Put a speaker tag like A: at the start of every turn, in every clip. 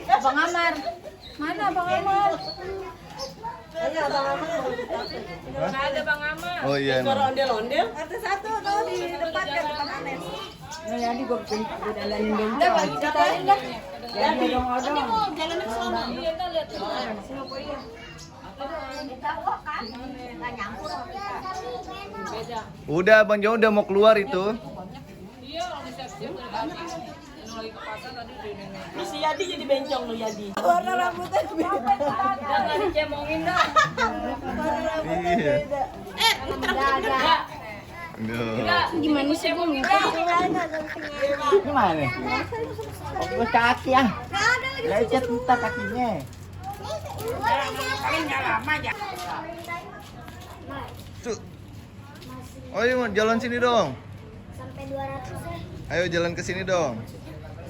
A: Bang Amar. Mana Bang Amar?
B: Ayo Bang Amar.
A: Nggak ada Bang Amar.
C: Oh iya.
B: Suara ondel-ondel.
D: Ada satu tuh di depan kan depan Anes.
A: Nah, jadi gue dalanin dulu. Udah balik ceritain dah. Jadi odong-odong.
D: Ini mau jalan ke sana.
A: Iya, kita lihat. Beda.
C: Udah Bang Jo udah mau keluar itu.
A: Iya, orang siap-siap dari tadi. Ini lagi ke pasar tadi di ini.
B: Lu si Yadi jadi bencong lu Yadi.
D: Warna rambutnya beda.
A: Jangan dicemongin dah.
D: Warna rambutnya
C: Iya.
D: beda.
A: Enggak.
C: Duh.
A: Gimana sih Bang?
E: Gimana? Fokus kaki ya. Lecet entar kakinya.
C: Cuk. Oh iya, jalan sini dong.
F: Sampai 200 ya.
C: Ayo jalan ke sini dong.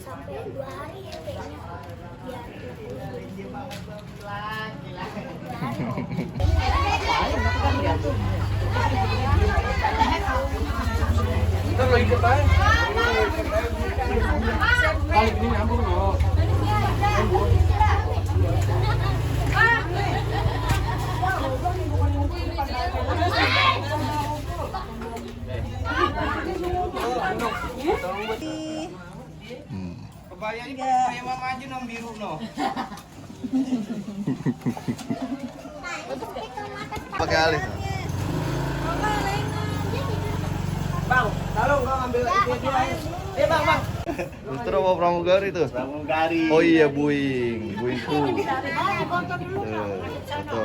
F: Sampai 2 hari ya kayaknya.
E: Ntar lo ikut aja. Kali ini nyambung loh. Kebayang kayak mama aja nom biru no.
C: Pakai alis.
E: Bang, tolong kau ambil dia. Bang.
C: Putra apa pramugari tuh?
E: Pramugari.
C: Oh iya, Buing tuh. Foto.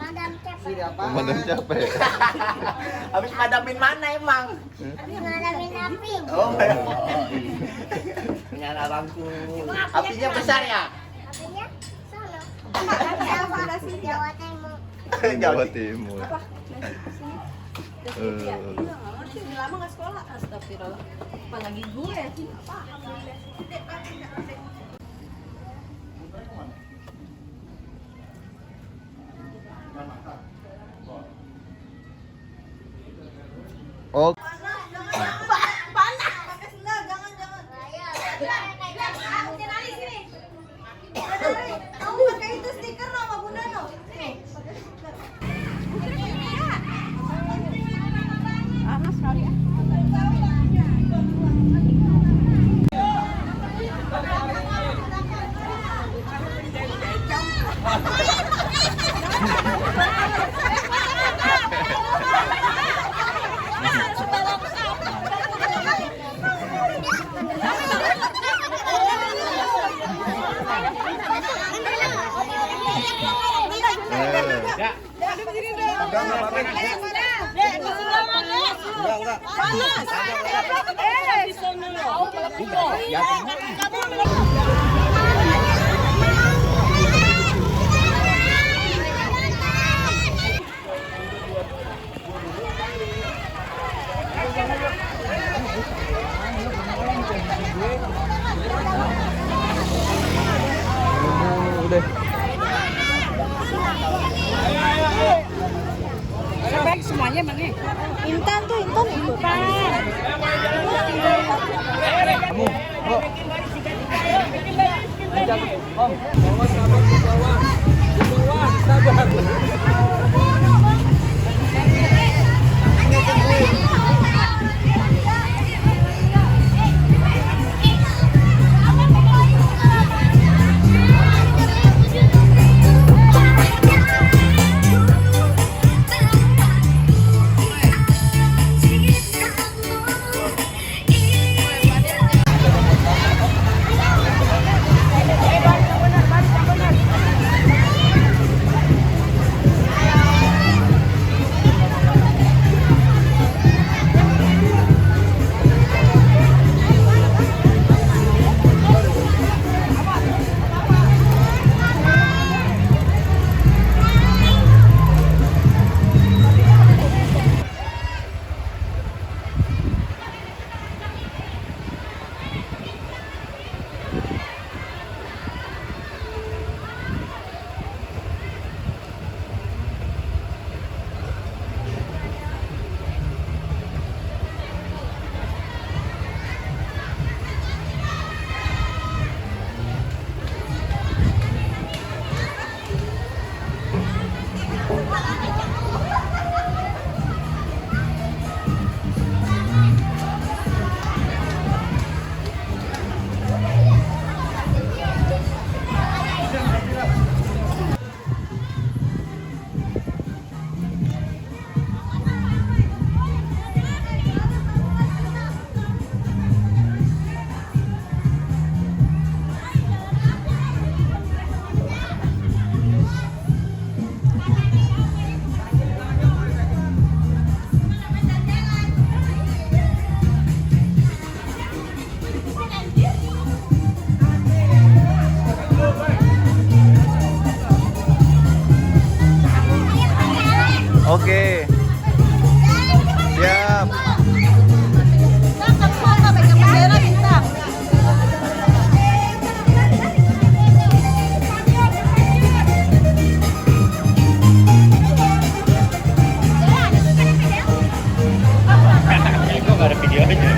F: Madam capek.
C: Pemadam capek.
E: Habis madamin mana emang?
F: Madamin api.
E: Oh, menyala lampu. Apinya besar ya?
F: Apinya sono.
D: Apa sih?
F: Jawa Timur.
C: Jawa Timur.
D: Masih lama nggak sekolah. Astagfirullah. Apalagi gue ya sih. Apa?
C: Oh,
D: Panas. Pakai sendal, jangan. Kamu pakai itu stiker no sama Bunda no. Nih, pakai stiker. Panas sekali ya.
E: Ya.
C: udah.
A: Semuanya mana?
D: Intan ikutan.
C: Kamu, kok.
E: Om, bawa sabar ke bawah. Ke bawah, sabar.
F: Balik,
C: Oke. Siap.
E: Kok nggak ada videonya?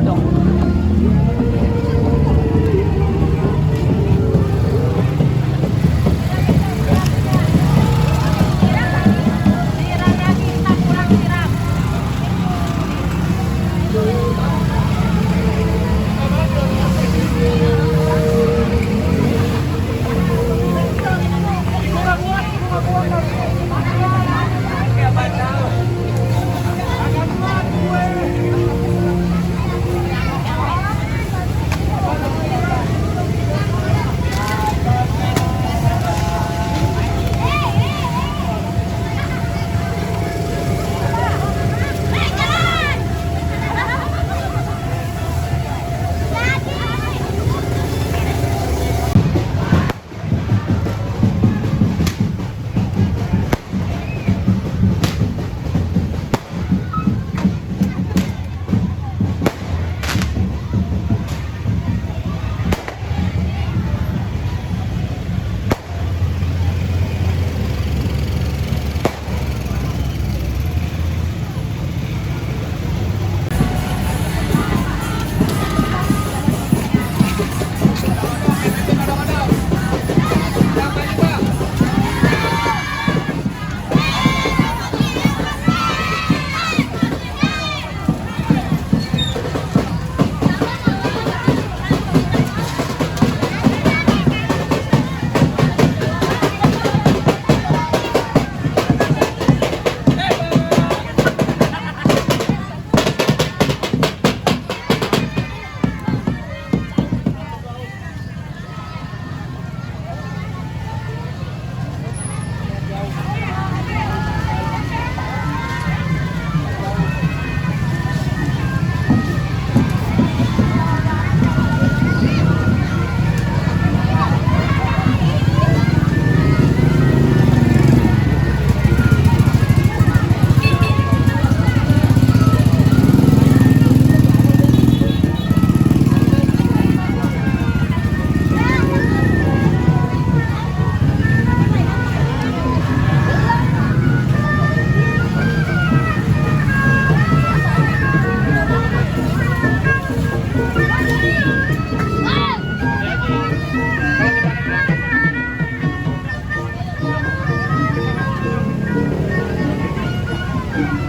A: dong.